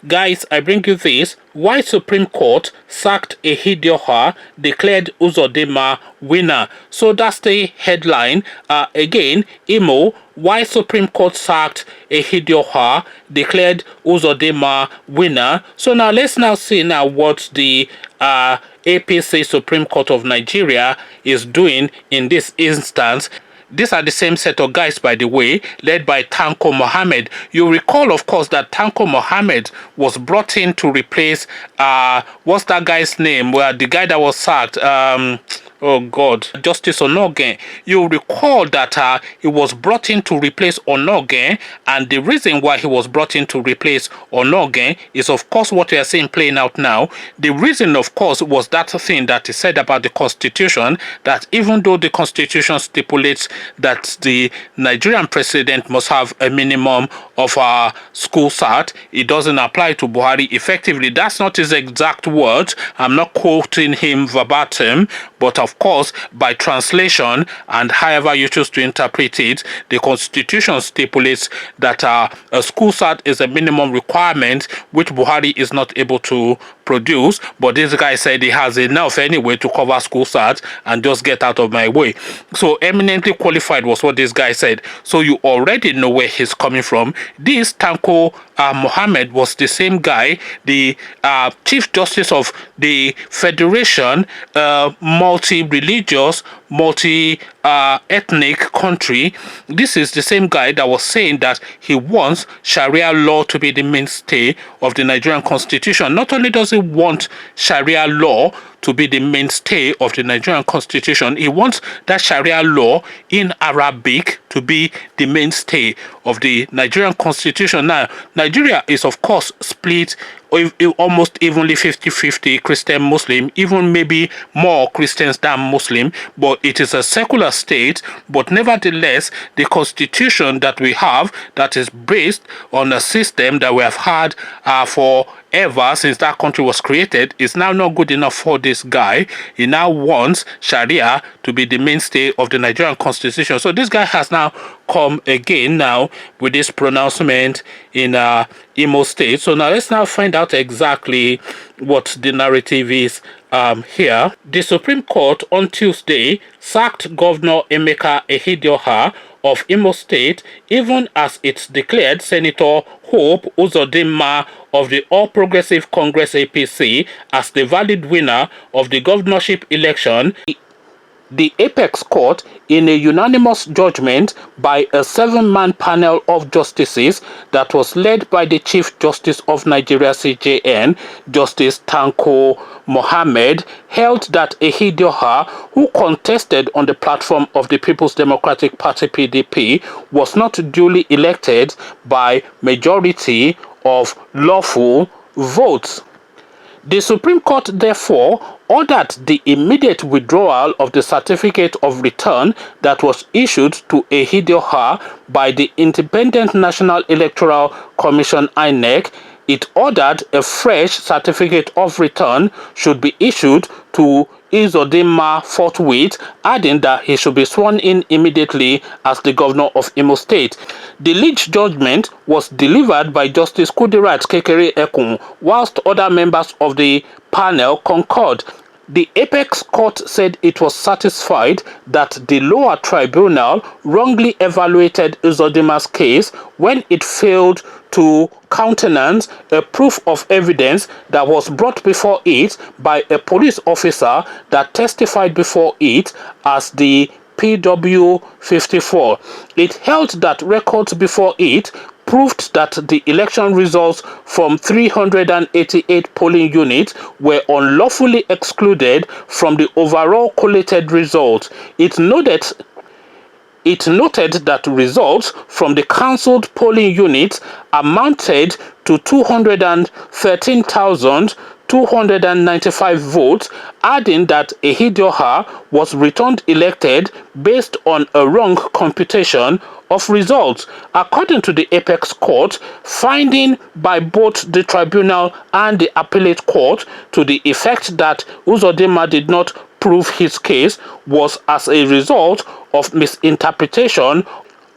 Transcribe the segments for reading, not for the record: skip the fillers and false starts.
Guys, I bring you this. Why Supreme Court sacked Ihedioha, declared Uzodinma winner. So that's the headline. Again, Imo, why Supreme Court sacked Ihedioha, declared Uzodinma winner. So now let's now see now what the APC Supreme Court of Nigeria is doing in this instance. These are the same set of guys, by the way, led by Tanko Mohammed. You recall, of course, that Tanko Mohammed was brought in to replace, what's that guy's name? Well, the guy that was sacked, oh God, Justice Onogen. You recall that he was brought in to replace Onogen, and the reason why he was brought in to replace Onogen is, of course, what we are seeing playing out now. The reason, of course, was that thing that he said about the Constitution, that even though the Constitution stipulates that the Nigerian president must have a minimum of school cert, it doesn't apply to Buhari effectively. That's not his exact words. I'm not quoting him verbatim, but of course, by translation and however you choose to interpret it, the Constitution stipulates that a school cert is a minimum requirement which Buhari is not able to produce, but this guy said he has enough anyway to cover school cert and just get out of my way. So eminently qualified was what this guy said. So you already know where he's coming from. This Tanko Mohammed was the same guy, the Chief Justice of the Federation, multi-religious, multi-ethnic country. This is the same guy that was saying that he wants Sharia law to be the mainstay of the Nigerian Constitution. Not only does he want Sharia law to be the mainstay of the Nigerian Constitution, he wants that Sharia law in Arabic to be the mainstay of the Nigerian Constitution. Now, Nigeria is, of course, split almost evenly 50-50 Christian-Muslim, even maybe more Christians than Muslim, but it is a secular state. But nevertheless, the constitution that we have, that is based on a system that we have had forever since that country was created, is now not good enough for this guy. He now wants Sharia to be the mainstay of the Nigerian constitution. So this guy has now come again now with this pronouncement in Imo State. So now let's now find out exactly what the narrative is here. The Supreme Court on Tuesday sacked Governor ACK Ihedioha of Imo State, even as it declared Senator Hope Uzodinma of the All Progressive Congress APC as the valid winner of the governorship election. The Apex Court, in a unanimous judgment by a 7-man panel of justices that was led by the Chief Justice of Nigeria CJN, Justice Tanko Mohammed, held that Ihedioha, who contested on the platform of the People's Democratic Party PDP, was not duly elected by majority of lawful votes. The Supreme Court therefore ordered the immediate withdrawal of the certificate of return that was issued to Ihedioha by the Independent National Electoral Commission (INEC). It ordered a fresh certificate of return should be issued to Uzodinma forthwith, adding that he should be sworn in immediately as the governor of Imo State. The lead judgment was delivered by Justice Kudirat Kekere Ekun, whilst other members of the panel concurred. The Apex Court said it was satisfied that the lower tribunal wrongly evaluated Uzodinma's case when it failed to countenance a proof of evidence that was brought before it by a police officer that testified before it as the PW54. It held that records before it proved that the election results from 388 polling units were unlawfully excluded from the overall collated results. It noted that results from the cancelled polling units amounted to 213,295 votes, adding that Ihedioha was returned elected based on a wrong computation of results. According to the Apex Court, finding by both the tribunal and the appellate court to the effect that Uzodinma did not prove his case was as a result of misinterpretation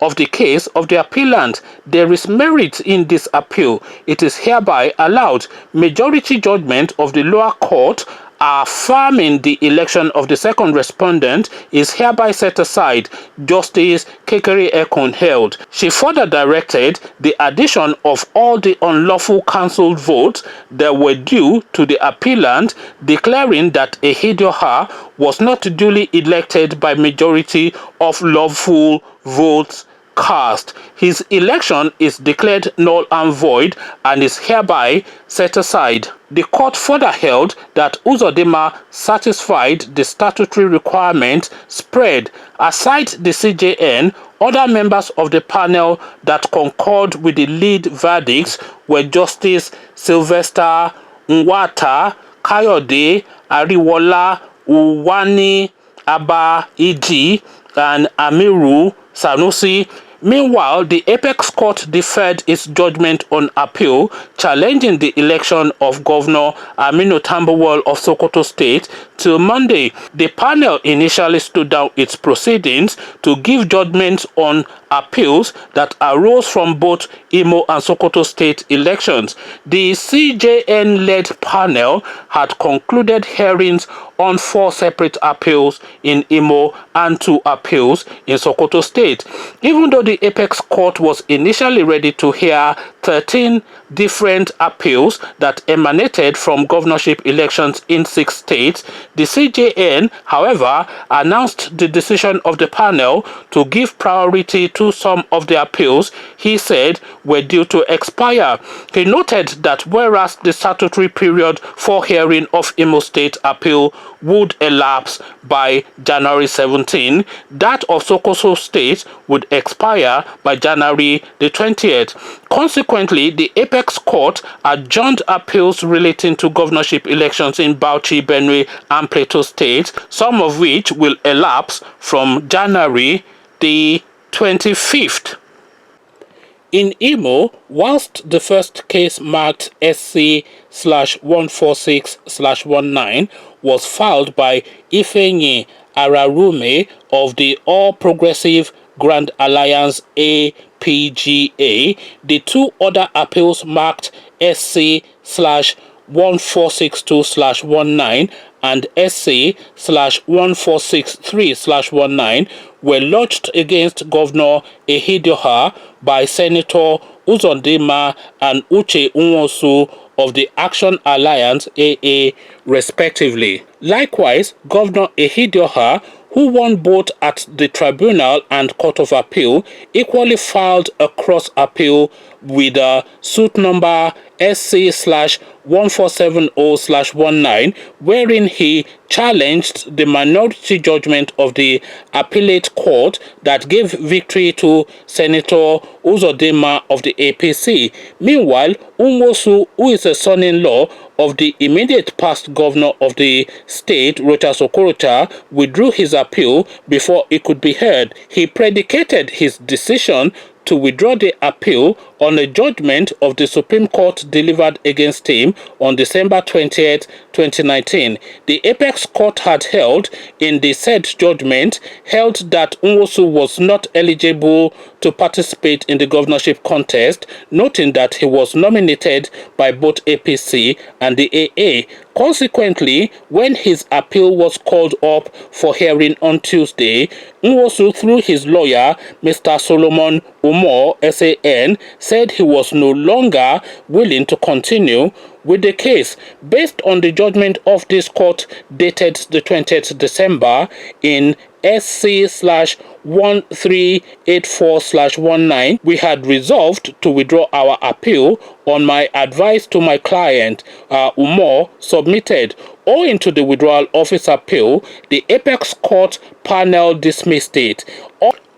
of the case of the appellant. There is merit in this appeal. It is hereby allowed. Majority judgment of the lower court affirming the election of the second respondent is hereby set aside. Justice Kekere Ekun held. She further directed the addition of all the unlawful cancelled votes that were due to the appellant, declaring that Ihedioha was not duly elected by majority of lawful votes cast. His election is declared null and void and is hereby set aside. The court further held that Uzodinma satisfied the statutory requirement spread. Aside the CJN, other members of the panel that concurred with the lead verdicts were Justice Sylvester Nwata, Kayode Ariwola, Uwani Abba Iji, and Amiru Sanusi. Meanwhile, the apex court deferred its judgment on appeal, challenging the election of Governor Aminu Tambuwal of Sokoto State till Monday. The panel initially stood down its proceedings to give judgment on appeals that arose from both Imo and Sokoto State elections. The CJN-led panel had concluded hearings on 4 separate appeals in Imo and 2 appeals in Sokoto State. Even though the apex court was initially ready to hear 13 different appeals that emanated from governorship elections in 6 states, the CJN, however, announced the decision of the panel to give priority to some of the appeals he said were due to expire. He noted that whereas the statutory period for hearing of Imo State appeal would elapse by January 17, that of Sokoto State would expire by January the 20th. Consequently, the apex court adjourned appeals relating to governorship elections in Bauchi, Benue, and Plateau States, some of which will elapse from January the 25th. In Imo, whilst the first case marked SC/146/19 was filed by Ifeanyi Ararume of the All Progressive Grand Alliance APGA, the 2 other appeals marked SC/1462/19 and SC/1463/19 were lodged against Governor Ihedioha by Senator Uzodinma and Uche Nwosu of the Action Alliance AA respectively. Likewise, Governor Ihedioha, who won both at the Tribunal and Court of Appeal, equally filed a cross appeal with suit number SC/1470/19, wherein he challenged the minority judgment of the appellate court that gave victory to Senator Uzodinma of the APC. Meanwhile, Nwosu, who is a son-in-law of the immediate past governor of the state, Rochas Okorocha, withdrew his appeal before it could be heard. He predicated his decision to withdraw the appeal on a judgment of the Supreme Court delivered against him on December 20th, 2019. The apex court had held in the said judgment held that Nwosu was not eligible to participate in the governorship contest, noting that he was nominated by both APC and the AA. Consequently, when his appeal was called up for hearing on Tuesday, Nwosu, through his lawyer, Mr. Solomon Umor, SAN, said he was no longer willing to continue with the case. Based on the judgment of this court dated the 20th December in SC/1384/19, we had resolved to withdraw our appeal on my advice to my client, Umor submitted. Owing to the withdrawal of his appeal, the apex court panel dismissed it.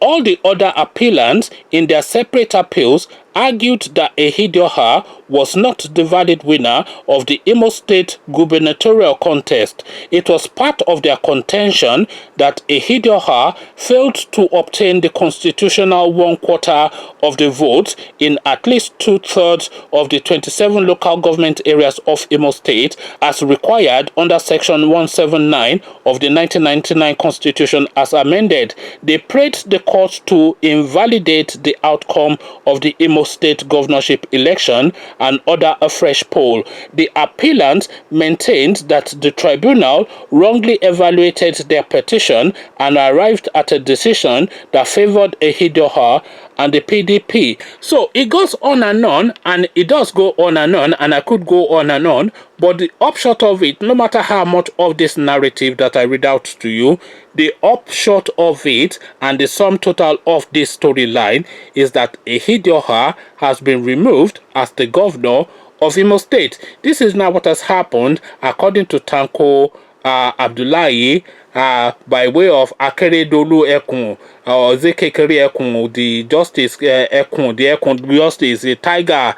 All the other appellants in their separate appeals argued that Ihedioha was not the valid winner of the Imo State gubernatorial contest. It was part of their contention that Ihedioha failed to obtain the constitutional 1/4 of the votes in at least 2/3 of the 27 local government areas of Imo State as required under Section 179 of the 1999 Constitution as amended. They prayed the court to invalidate the outcome of the Imo State governorship election and order a fresh poll. The appellant maintained that the tribunal wrongly evaluated their petition and arrived at a decision that favored Ihedioha and the PDP. So it goes on, and it does go on, and I could go on and on, but the upshot of it, no matter how much of this narrative that I read out to you, the upshot of it and the sum total of this storyline is that Ihedioha has been removed as the governor of Imo State. This is now what has happened according to Tanko Abdullahi by way of Akeredolu Ekun or Zekekere Ekun, the Justice Ekun, the Ekun Justice, the Tiger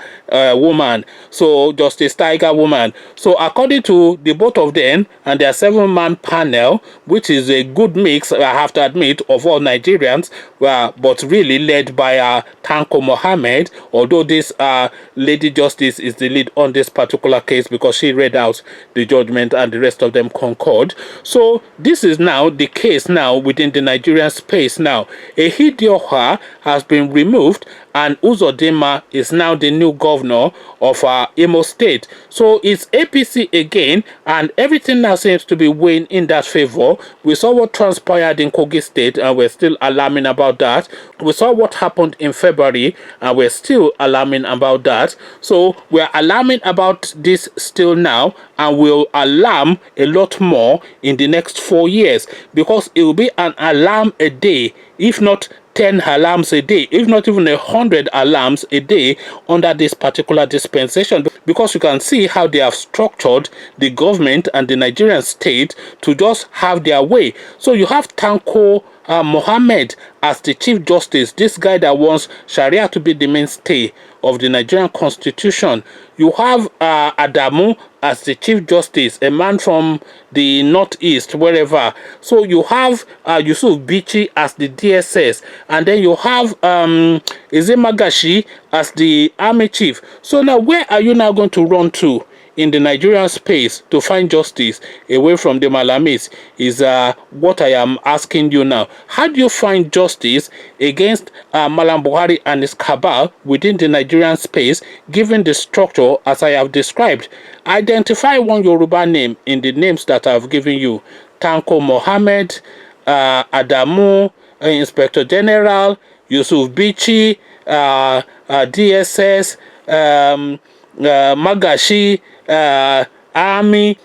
woman. So Justice Tiger woman. So according to the both of them and their 7-man panel, which is a good mix, I have to admit, of all Nigerians, but really led by Tanko Mohammed, although this Lady Justice is the lead on this particular case because she read out the judgment and the rest of them concord. So this is now the case now within the Nigerian space now. Ihedioha has been removed and Uzodinma is now the new governor of Imo State. So it's APC again, and everything now seems to be weighing in that favor. We saw what transpired in Kogi State, and we're still alarming about that. We saw what happened in February, and we're still alarming about that. So we're alarming about this still now, and we'll alarm a lot more in the next 4 years, because it will be an alarm a day, if not 10 alarms a day, if not even 100 alarms a day under this particular dispensation, because you can see how they have structured the government and the Nigerian state to just have their way. So you have Tanko Mohammed as the Chief Justice, this guy that wants Sharia to be the mainstay of the Nigerian Constitution. You have Adamu as the Chief Justice, a man from the Northeast, wherever. So you have Yusuf Bichi as the DSS, and then you have Ezemagashi as the Army Chief. So now where are you now going to run to in the Nigerian space to find justice away from the Malamis is what I am asking you now. How do you find justice against Malam Buhari and his cabal within the Nigerian space, given the structure as I have described? Identify one Yoruba name in the names that I have given you. Tanko Mohammed, Adamu, Inspector General, Yusuf Bichi, DSS, Magashi, Army.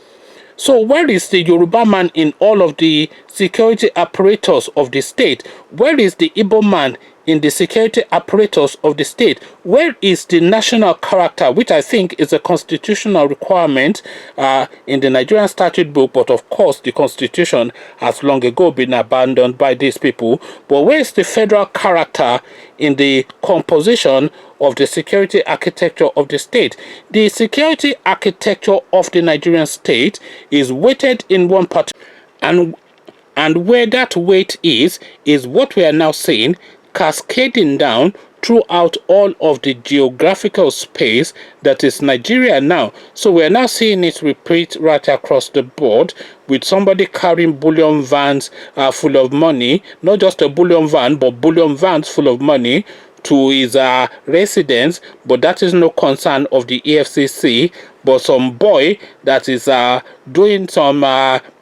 So where is the Yoruba man in all of the security apparatus of the state? Where is the Igbo man in the security apparatus of the state? Where is the national character, which I think is a constitutional requirement in the Nigerian statute book, but of course the constitution has long ago been abandoned by these people. But where is the federal character in the composition of the security architecture of the state? The security architecture of the Nigerian state is weighted in one part, and where that weight is what we are now seeing cascading down throughout all of the geographical space that is Nigeria now. So we're now seeing it repeat right across the board, with somebody carrying bullion vans full of money, not just a bullion van, but bullion vans full of money to his residence. But that is no concern of the EFCC, but some boy that is doing some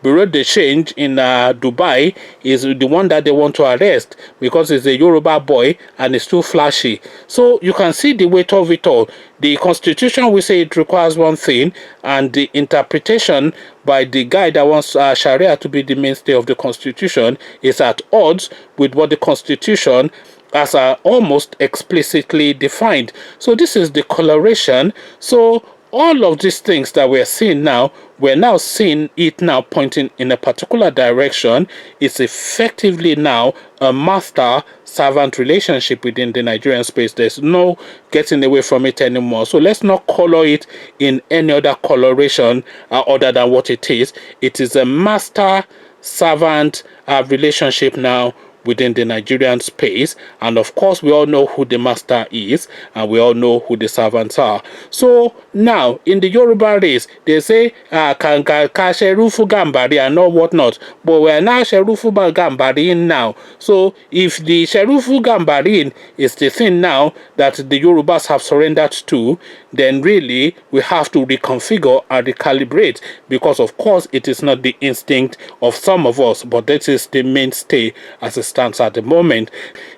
bureau de change in Dubai is the one that they want to arrest, because he's a Yoruba boy and it's too flashy. So you can see the weight of it all. The constitution, we say it requires one thing, and the interpretation by the guy that wants Sharia to be the mainstay of the constitution is at odds with what the constitution as almost explicitly defined. So this is the coloration. So all of these things that we're seeing now we're now seeing it now pointing in a particular direction. It's effectively now a master-servant relationship within the Nigerian space. There's no getting away from it anymore. So let's not color it in any other coloration other than what it is. It is a master-servant relationship now within the Nigerian space, and of course we all know who the master is and we all know who the servants are. So now in the Yoruba race they say kan sherufu gambari and all whatnot, but we're now sherufu gambari now. So if the sherufu gambari is the thing now that the Yorubas have surrendered to, then really we have to reconfigure and recalibrate, because of course it is not the instinct of some of us, but that is the mainstay as it stands at the moment.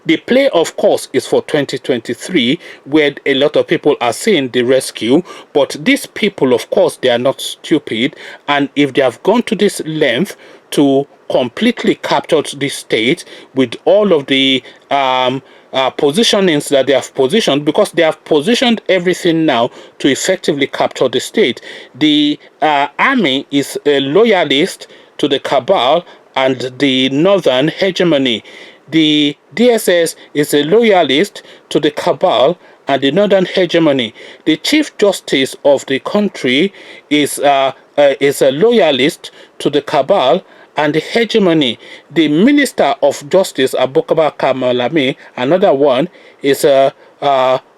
The play, of course, is for 2023, where a lot of people are saying the rescue, but these people, of course, they are not stupid, and if they have gone to this length to completely capture the state with all of the positionings that they have positioned, because they have positioned everything now to effectively capture the state. The army is a loyalist to the cabal and the northern hegemony. The DSS is a loyalist to the cabal and the northern hegemony. The Chief Justice of the country is a loyalist to the cabal and the hegemony. The Minister of Justice, Abubakar Malami, another one, is a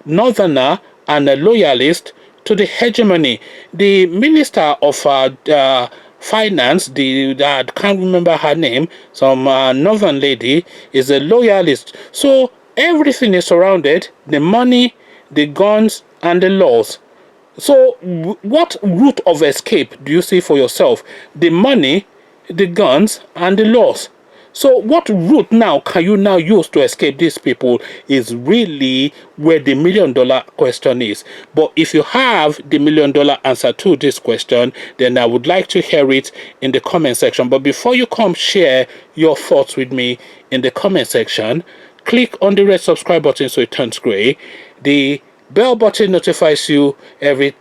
northerner and a loyalist to the hegemony. The Minister of Finance, I can't remember her name, some northern lady, is a loyalist. So everything is surrounded: the money, the guns, and the laws. So what route of escape do you see for yourself? The money, the guns, and the laws. So what route now can you now use to escape these people is really where the $1 million question is. But if you have the $1 million answer to this question, then I would like to hear it in the comment section. But before you come share your thoughts with me in the comment section, click on the red subscribe button so it turns gray. The bell button notifies you every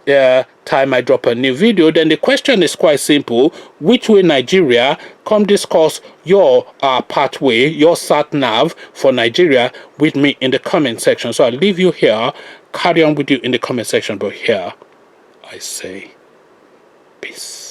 time I drop a new video. Then the question is quite simple: which way Nigeria? Come discuss your pathway, your sat nav for Nigeria with me in the comment section. So I'll leave you here, carry on with you in the comment section, but here I say peace.